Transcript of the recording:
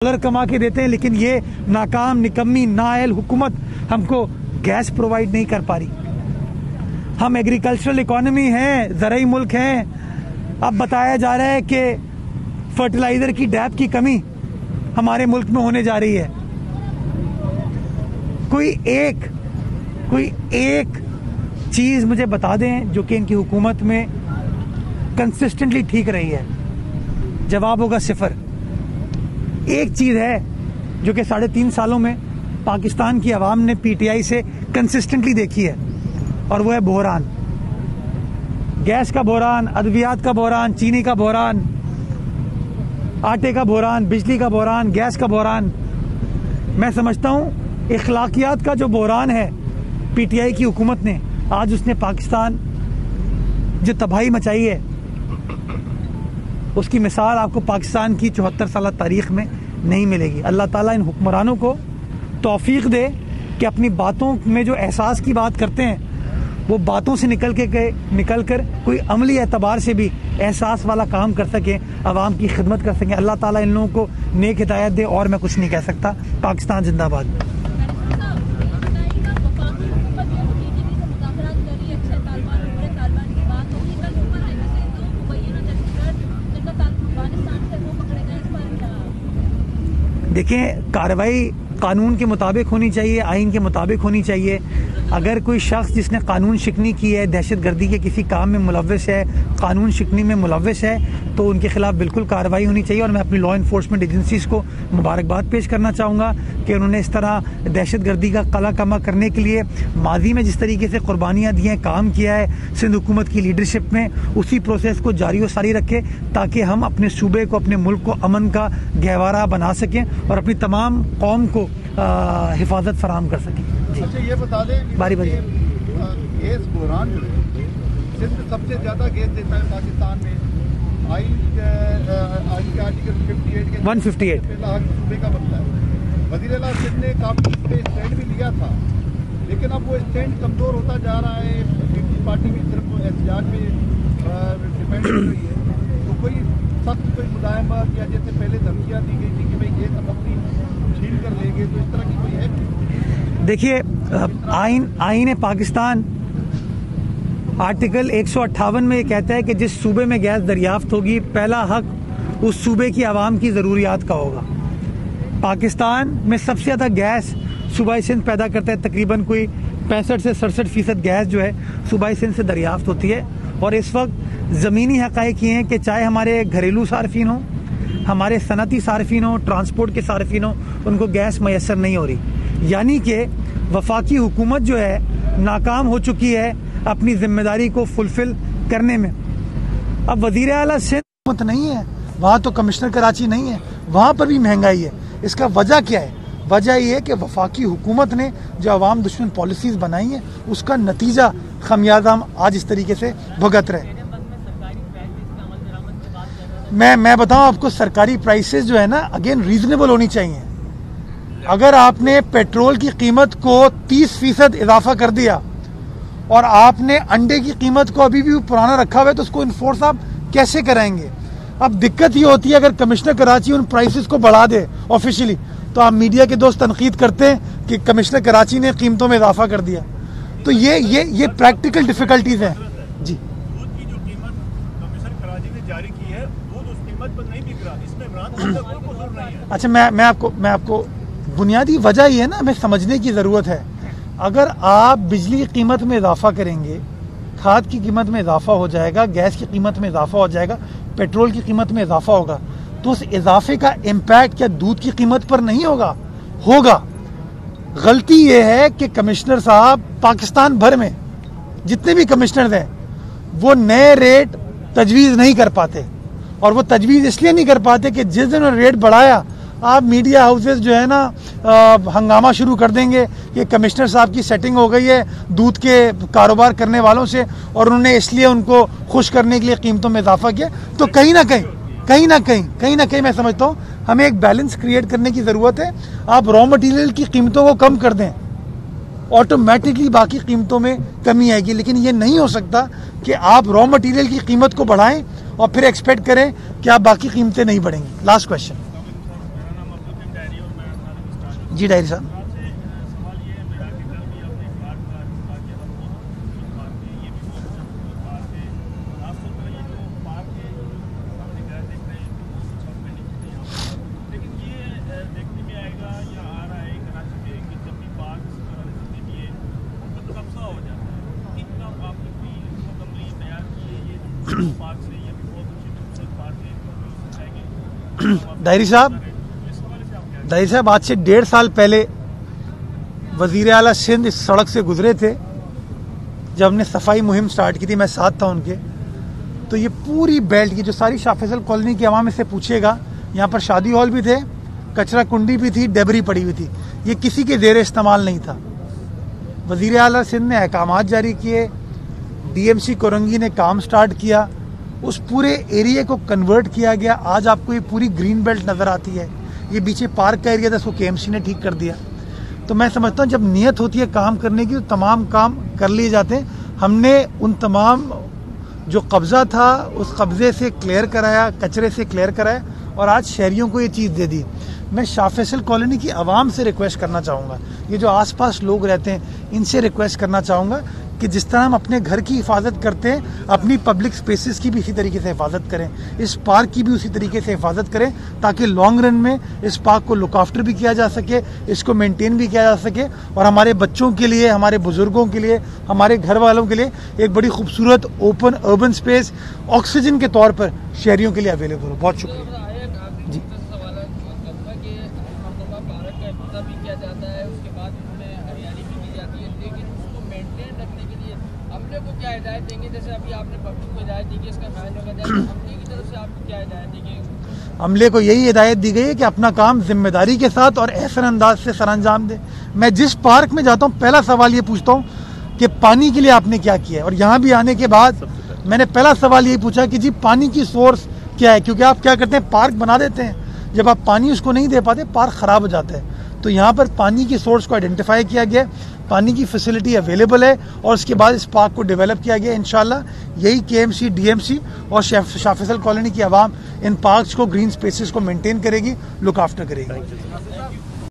Dollar कमा के देते हैं, लेकिन ये नाकाम निकम्मी नाअहल हुकूमत हमको गैस प्रोवाइड नहीं कर पा रही। हम एग्रीकल्चरल इकोनॉमी है, ज़राई मुल्क हैं। अब बताया जा रहा है कि फर्टिलाइजर की डैप की कमी हमारे मुल्क में होने जा रही है। कोई एक चीज़ मुझे बता दें जो कि इनकी हुकूमत में कंसिस्टेंटली ठीक रही है। जवाब होगा सिफर। एक चीज़ है जो कि 3.5 सालों में पाकिस्तान की आवाम ने पीटीआई से कंसिस्टेंटली देखी है, और वो है बहरान। गैस का बहरान, अद्वियात का बहरान, चीनी का बहरान, आटे का बहरान, बिजली का बहरान, गैस का बहरान। मैं समझता हूँ इखलाकियात का जो बहरान है पीटीआई की हुकूमत ने, आज उसने पाकिस्तान जो तबाही मचाई है उसकी मिसाल आपको पाकिस्तान की 74 साल तारीख में नहीं मिलेगी। अल्लाह ताला इन हुक्मरानों को तौफीक दे कि अपनी बातों में जो एहसास की बात करते हैं वो बातों से निकल कर कोई अमली एतबार से भी एहसास वाला काम कर सके, आवाम की खिदमत कर सकें। अल्लाह ताला इन लोगों को नेक हिदायत दे, और मैं कुछ नहीं कह सकता। पाकिस्तान जिंदाबाद। देखें, कार्रवाई कानून के मुताबिक होनी चाहिए, आइन के मुताबिक होनी चाहिए। अगर कोई शख्स जिसने कानून शिकनी की है, दहशतगर्दी के किसी काम में मुलव्वस है, कानून शिकनी में मुलव्वस है, तो उनके खिलाफ बिल्कुल कार्रवाई होनी चाहिए। और मैं अपनी लॉ इन्फोर्समेंट एजेंसीज को मुबारकबाद पेश करना चाहूँगा कि उन्होंने इस तरह दहशतगर्दी का कला कमा करने के लिए माजी में जिस तरीके से कुर्बानियाँ दी हैं, काम किया है सिंध हुकूमत की लीडरशिप में, उसी प्रोसेस को जारी व सारी रखे ताकि हम अपने सूबे को, अपने मुल्क को अमन का गहवारा बना सकें और अपनी तमाम कौम को हिफाजत फराहम कर सकें। अच्छा, ये बता दें बारी गैस बहरान जो है, सिंध सबसे ज़्यादा गैस देता है पाकिस्तान में। आइन के आर्टिकल 58 के 158 पहला हक सूबे का बनता है। वज़ीर-ए-आला सिंध ने काफ़ी इस पे स्टैंड भी लिया था, लेकिन अब वो स्टैंड कमज़ोर होता जा रहा है। पीपल्स पार्टी भी सिर्फ एहतजाज पे डिपेंड कर रही है। तो कोई सख्त कोई मुदाहमत या जैसे पहले धमकियाँ दी गई थी कि भाई गैस हम अपनी छीन कर लेंगे, तो इस तरह की कोई है? देखिए, आईन पाकिस्तान आर्टिकल 158 में ये कहता है कि जिस सूबे में गैस दरियाफ्त होगी, पहला हक उस सूबे की आवाम की ज़रूरियात का होगा। पाकिस्तान में सबसे ज़्यादा गैस सूबाई सिंध पैदा करता है। तकरीबन कोई 65 से 67% गैस जो है सूबाई सिंध से दरियाफ्त होती है। और इस वक्त ज़मीनी हक़ाइक़ ये हैं कि चाहे हमारे घरेलू सार्फिन हों, हमारे सनती सार्फिन हों, ट्रांसपोर्ट के सार्फिन हों, उनको गैस मैसर नहीं हो रही। यानी कि वफाकी हुकूमत जो है नाकाम हो चुकी है अपनी जिम्मेदारी को फुलफिल करने में। अब वज़ीर आला सिंध हुकूमत नहीं है, वहाँ तो कमिश्नर कराची नहीं है, वहाँ पर भी महंगाई है। इसका वजह क्या है? वजह ये है कि वफाकी हुकूमत ने जो अवाम दुश्मन पॉलिसीज़ बनाई हैं उसका नतीजा खमियाजा हम आज इस तरीके से भुगत रहे। मैं बताऊं आपको, सरकारी प्राइसेस जो है ना, अगेन रीजनेबल होनी चाहिए। अगर आपने पेट्रोल की कीमत को 30% इजाफा कर दिया और आपने अंडे की कीमत को अभी भी पुराना रखा हुआ है, तो उसको इन्फोर्स आप कैसे कराएंगे? अब दिक्कत ये होती है, अगर कमिश्नर कराची उन प्राइसेस को बढ़ा दे ऑफिशियली, तो आप मीडिया के दोस्त तनकीद करते हैं कि कमिश्नर कराची ने कीमतों में इजाफा कर दिया। तो ये प्रैक्टिकल डिफिकल्टीज हैं जी। दूध की जो कीमत कमिश्नर कराची ने जारी की है, दूध उस कीमत पर नहीं बिक रहा, इसमें इमरान खान का कोई कसूर नहीं है। अच्छा, मैं आपको बुनियादी वजह ये है ना, हमें समझने की ज़रूरत है। अगर आप बिजली की कीमत में इजाफा करेंगे, खाद की कीमत में इजाफा हो जाएगा, गैस की कीमत में इजाफा हो जाएगा, पेट्रोल की कीमत में इजाफा होगा, तो उस इजाफे का इम्पैक्ट क्या दूध की कीमत पर नहीं होगा? गलती ये है कि कमिश्नर साहब पाकिस्तान भर में जितने भी कमिश्नर हैं वो नए रेट तजवीज़ नहीं कर पाते। और वो तजवीज़ इसलिए नहीं कर पाते कि जिस दिन रेट बढ़ाया, आप मीडिया हाउसेस जो है ना हंगामा शुरू कर देंगे कि कमिश्नर साहब की सेटिंग हो गई है दूध के कारोबार करने वालों से और उन्होंने इसलिए उनको खुश करने के लिए कीमतों में इजाफा किया। तो कहीं ना कहीं मैं समझता हूँ हमें एक बैलेंस क्रिएट करने की ज़रूरत है। आप रॉ मटेरियल की कीमतों को कम कर दें, ऑटोमेटिकली बाकी कीमतों में कमी आएगी। लेकिन ये नहीं हो सकता कि आप रॉ मटेरियल की कीमत को बढ़ाएं और फिर एक्सपेक्ट करें कि आप बाकी कीमतें नहीं बढ़ेंगी। Last question. जी डायरी साहब। डायरी साहब आज से 1.5 साल पहले वजीर आला सिंध इस सड़क से गुजरे थे जब हमने सफाई मुहिम स्टार्ट की थी, मैं साथ था उनके। तो ये पूरी बेल्ट की जो सारी शाह फैसल कॉलोनी की आवाम इससे पूछेगा, यहाँ पर शादी हॉल भी थे, कचरा कुंडी भी थी, डेबरी पड़ी हुई थी, ये किसी के ज़ेर इस्तेमाल नहीं था। वजीर आला सिंध ने अहकामात जारी किए, DMC कोरंगी ने काम स्टार्ट किया, उस पूरे एरिया को कन्वर्ट किया गया। आज आपको ये पूरी ग्रीन बेल्ट नज़र आती है। ये पीछे पार्क का एरिया था, उसको KMC ने ठीक कर दिया। तो मैं समझता हूँ जब नीयत होती है काम करने की तो तमाम काम कर लिए जाते हैं। हमने उन तमाम जो कब्ज़ा था उस कब्ज़े से क्लियर कराया, कचरे से क्लियर कराया और आज शहरियों को ये चीज़ दे दी। मैं शाह फैसल कॉलोनी की आवाम से रिक्वेस्ट करना चाहूँगा, ये जो आसपास लोग रहते हैं इनसे रिक्वेस्ट करना चाहूँगा कि जिस तरह हम अपने घर की हिफाजत करते हैं, अपनी पब्लिक स्पेसेस की भी इसी तरीके से हिफाजत करें, इस पार्क की भी उसी तरीके से हिफाजत करें ताकि लॉन्ग रन में इस पार्क को लुक आफ्टर भी किया जा सके, इसको मेंटेन भी किया जा सके और हमारे बच्चों के लिए, हमारे बुजुर्गों के लिए, हमारे घर वालों के लिए एक बड़ी खूबसूरत ओपन अर्बन स्पेस ऑक्सीजन के तौर पर शहरियों के लिए अवेलेबल हो। बहुत शुक्रिया जी। क्या हिदायत देंगे? जैसे अभी आपने पब्लिक को हिदायत दी कि इसका ख्याल रखा जाए, अमले की तरफ से आपको क्या हिदायत दी गई? अमले को यही हिदायत दी गई है कि अपना काम जिम्मेदारी के साथ और एहसन अंदाज से सरअंजाम दे। मैं जिस पार्क में जाता हूँ पहला सवाल ये पूछता हूँ कि पानी के लिए आपने क्या किया है, और यहाँ भी आने के बाद मैंने पहला सवाल यही पूछा कि जी पानी की सोर्स क्या है, क्योंकि आप क्या करते हैं पार्क बना देते हैं, जब आप पानी उसको नहीं दे पाते पार्क ख़राब हो जाता है। तो यहाँ पर पानी की सोर्स को आइडेंटिफाई किया गया, पानी की फैसिलिटी अवेलेबल है और उसके बाद इस पार्क को डेवलप किया गया। इंशाल्लाह यही KMC, DMC और शाह फैसल कॉलोनी की आवाम इन पार्क्स को, ग्रीन स्पेसेस को मेंटेन करेगी, लुक आफ्टर करेगी।